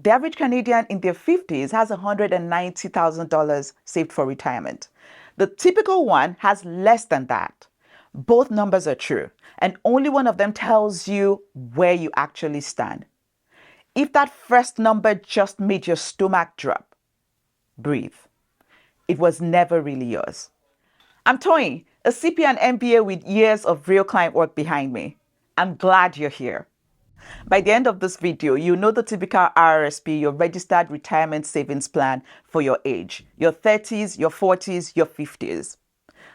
The average Canadian in their 50s has $190,000 saved for retirement. The typical one has less than that. Both numbers are true, and only one of them tells you where you actually stand. If that first number just made your stomach drop, breathe. It was never really yours. I'm Toyin, a CP and MBA with years of real client work behind me. I'm glad you're here. By the end of this video, you know the typical RRSP, your registered retirement savings plan for your age, your 30s, your 40s, your 50s.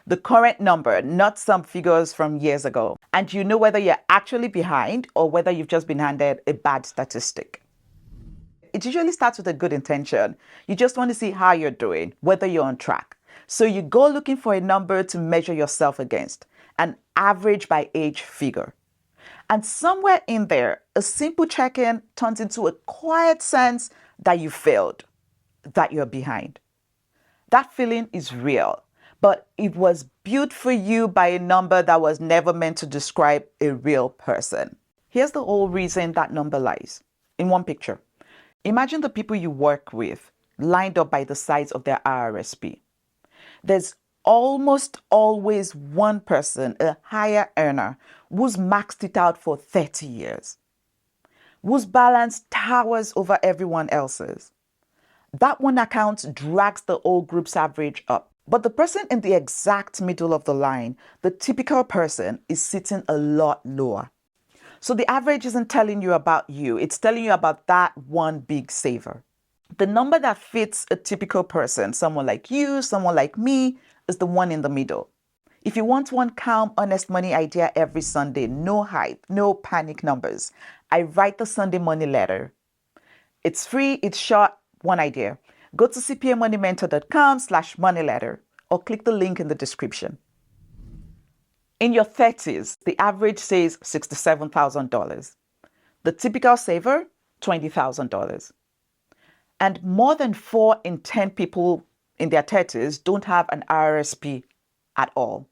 The current number, not some figures from years ago. And you know whether you're actually behind or whether you've just been handed a bad statistic. It usually starts with a good intention. You just want to see how you're doing, whether you're on track. So you go looking for a number to measure yourself against, an average by age figure. And somewhere in there, a simple check-in turns into a quiet sense that you failed, that you're behind. That feeling is real, but it was built for you by a number that was never meant to describe a real person. Here's the whole reason that number lies in one picture. Imagine the people you work with lined up by the sides of their RRSP. There's almost always one person, a higher earner, who's maxed it out for 30 years, whose balance towers over everyone else's. That one account drags the whole group's average up. But the person in the exact middle of the line, the typical person, is sitting a lot lower. So the average isn't telling you about you, it's telling you about that one big saver. The number that fits a typical person, someone like you, someone like me, is the one in the middle. If you want one calm, honest money idea every Sunday, no hype, no panic numbers, I write the Sunday money letter. It's free, it's short, one idea. Go to cpamoneymentor.com/moneyletter or click the link in the description. In your 30s, the average says $67,000. The typical saver, $20,000. And more than 4 in 10 people in their 30s don't have an RRSP at all.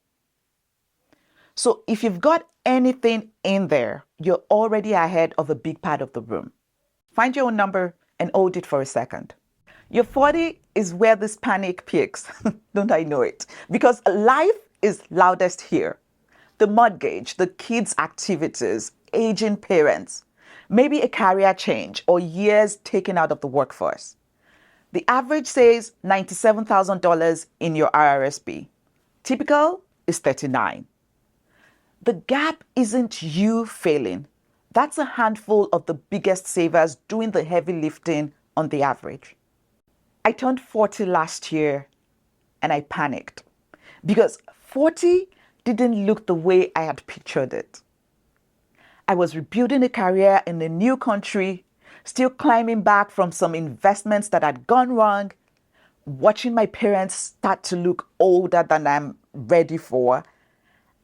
So if you've got anything in there, you're already ahead of a big part of the room. Find your own number and hold it for a second. Your 40 is where this panic peaks. Don't I know it? Because life is loudest here. The mortgage, the kids' activities, aging parents, maybe a career change or years taken out of the workforce. The average says $97,000 in your RRSP. Typical is 39. The gap isn't you failing. That's a handful of the biggest savers doing the heavy lifting on the average. I turned 40 last year and I panicked because 40 didn't look the way I had pictured it. I was rebuilding a career in a new country, still climbing back from some investments that had gone wrong, watching my parents start to look older than I'm ready for,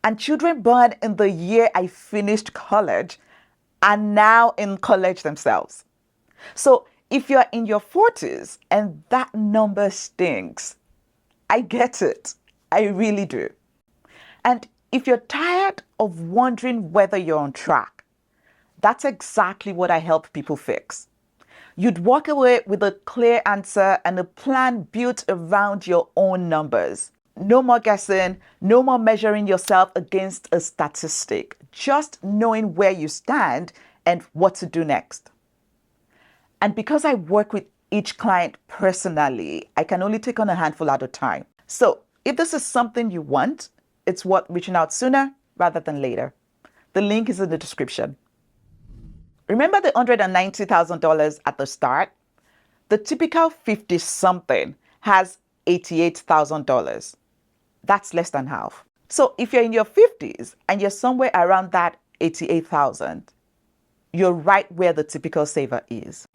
and children born in the year I finished college are now in college themselves. So if you're in your 40s and that number stinks, I get it. I really do. And if you're tired of wondering whether you're on track, that's exactly what I help people fix. You'd walk away with a clear answer and a plan built around your own numbers. No more guessing, no more measuring yourself against a statistic, just knowing where you stand and what to do next. And because I work with each client personally, I can only take on a handful at a time. So if this is something you want, it's worth reaching out sooner rather than later. The link is in the description. Remember the $190,000 at the start? The typical 50-something has $88,000. That's less than half. So if you're in your 50s and you're somewhere around that 88,000, you're right where the typical saver is.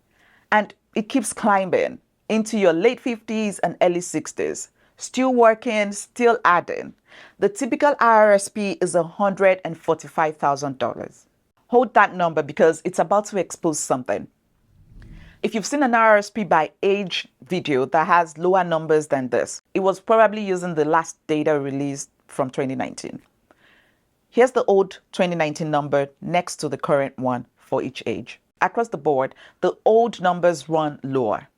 And it keeps climbing into your late 50s and early 60s. Still working, still adding. The typical RRSP is $145,000. Hold that number because it's about to expose something. If you've seen an RRSP by age video that has lower numbers than this, it was probably using the last data released from 2019. Here's the old 2019 number next to the current one for each age. Across the board, the old numbers run lower.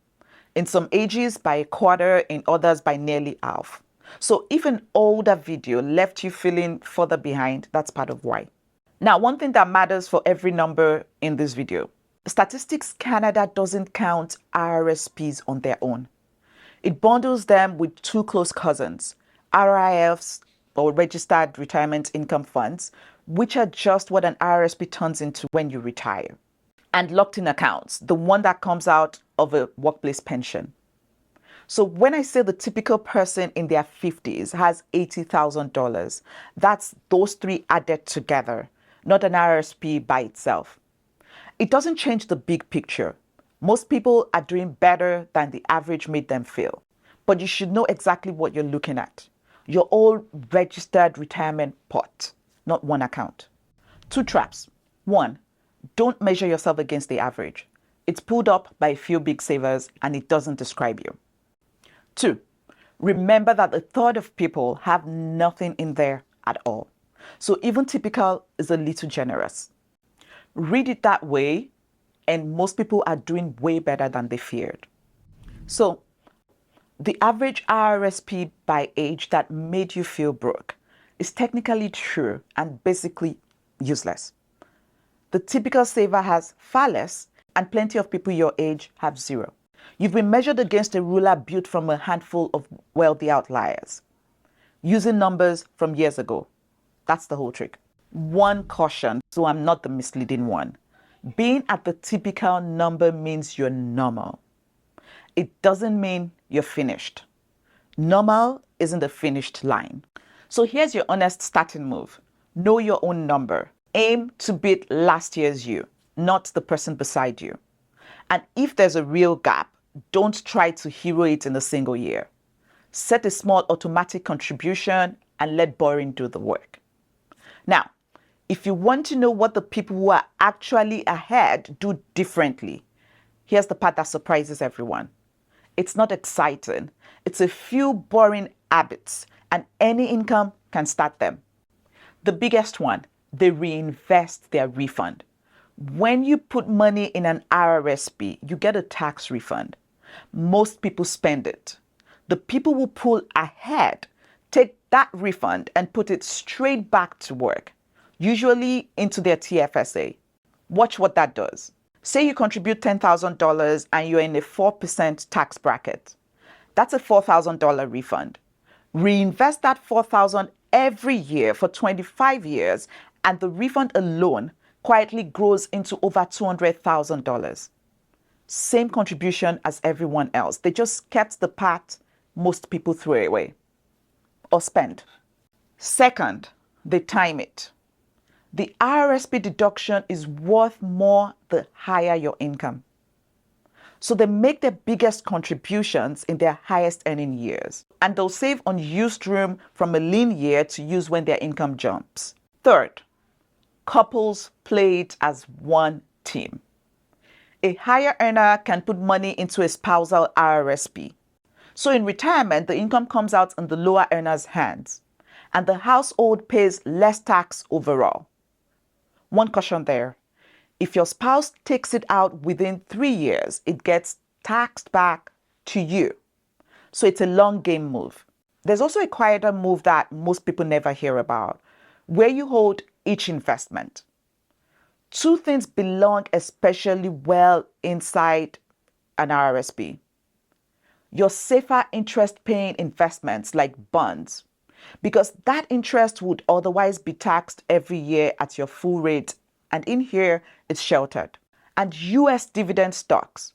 In some ages by a quarter, in others by nearly half. So if an older video left you feeling further behind, that's part of why. Now, one thing that matters for every number in this video. Statistics Canada doesn't count RRSPs on their own. It bundles them with two close cousins, RIFs or Registered Retirement Income Funds, which are just what an RRSP turns into when you retire. And locked-in accounts, the one that comes out of a workplace pension. So when I say the typical person in their 50s has $80,000, that's those three added together, not an RRSP by itself. It doesn't change the big picture. Most people are doing better than the average made them feel. But you should know exactly what you're looking at. Your old registered retirement pot, not one account. Two traps. One, don't measure yourself against the average. It's pulled up by a few big savers and it doesn't describe you. Two, remember that a third of people have nothing in there at all. So even typical is a little generous. Read it that way, and most people are doing way better than they feared. So the average RRSP by age that made you feel broke is technically true and basically useless. The typical saver has far less, and plenty of people your age have zero. You've been measured against a ruler built from a handful of wealthy outliers, using numbers from years ago. That's the whole trick. One caution, so I'm not the misleading one. Being at the typical number means you're normal. It doesn't mean you're finished. Normal isn't a finished line. So here's your honest starting move. Know your own number. Aim to beat last year's you, not the person beside you. And if there's a real gap, don't try to hero it in a single year. Set a small automatic contribution and let borrowing do the work. Now, if you want to know what the people who are actually ahead do differently, here's the part that surprises everyone. It's not exciting. It's a few boring habits, and any income can start them. The biggest one, they reinvest their refund. When you put money in an RRSP, you get a tax refund. Most people spend it. The people who pull ahead take that refund and put it straight back to work, usually into their TFSA. Watch what that does. Say you contribute $10,000 and you're in a 4% tax bracket. That's a $4,000 refund. Reinvest that $4,000 every year for 25 years, and the refund alone quietly grows into over $200,000. Same contribution as everyone else. They just kept the part most people throw away or spend. Second, they time it. The RRSP deduction is worth more the higher your income. So they make their biggest contributions in their highest earning years, and they'll save unused room from a lean year to use when their income jumps. Third, couples play it as one team. A higher earner can put money into a spousal RRSP. So in retirement, the income comes out in the lower earner's hands, and the household pays less tax overall. One caution there. If your spouse takes it out within 3 years, it gets taxed back to you. So it's a long game move. There's also a quieter move that most people never hear about, where you hold each investment. Two things belong especially well inside an RRSP. Your safer interest-paying investments like bonds, because that interest would otherwise be taxed every year at your full rate, and in here it's sheltered. And US dividend stocks,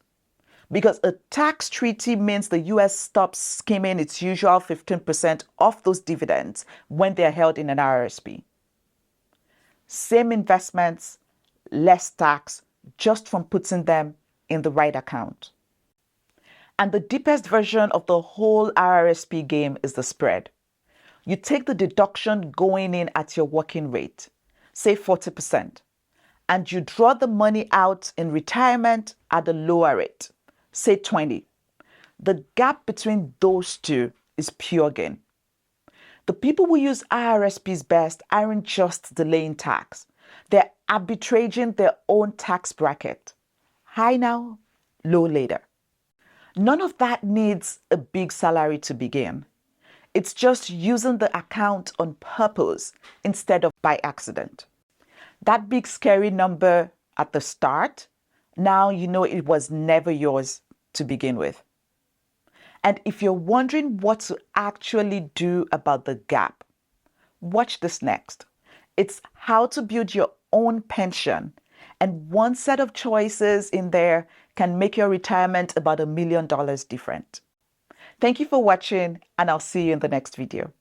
because a tax treaty means the US stops skimming its usual 15% off those dividends when they're held in an RRSP. Same investments, less tax, just from putting them in the right account. And the deepest version of the whole RRSP game is the spread. You take the deduction going in at your working rate, say 40%, and you draw the money out in retirement at a lower rate, say 20. The gap between those two is pure gain. The people who use RRSPs best aren't just delaying tax. They're arbitraging their own tax bracket. High now, low later. None of that needs a big salary to begin. It's just using the account on purpose instead of by accident. That big scary number at the start, now you know it was never yours to begin with. And if you're wondering what to actually do about the gap, watch this next. It's how to build your own pension. And one set of choices in there can make your retirement about $1 million different. Thank you for watching, and I'll see you in the next video.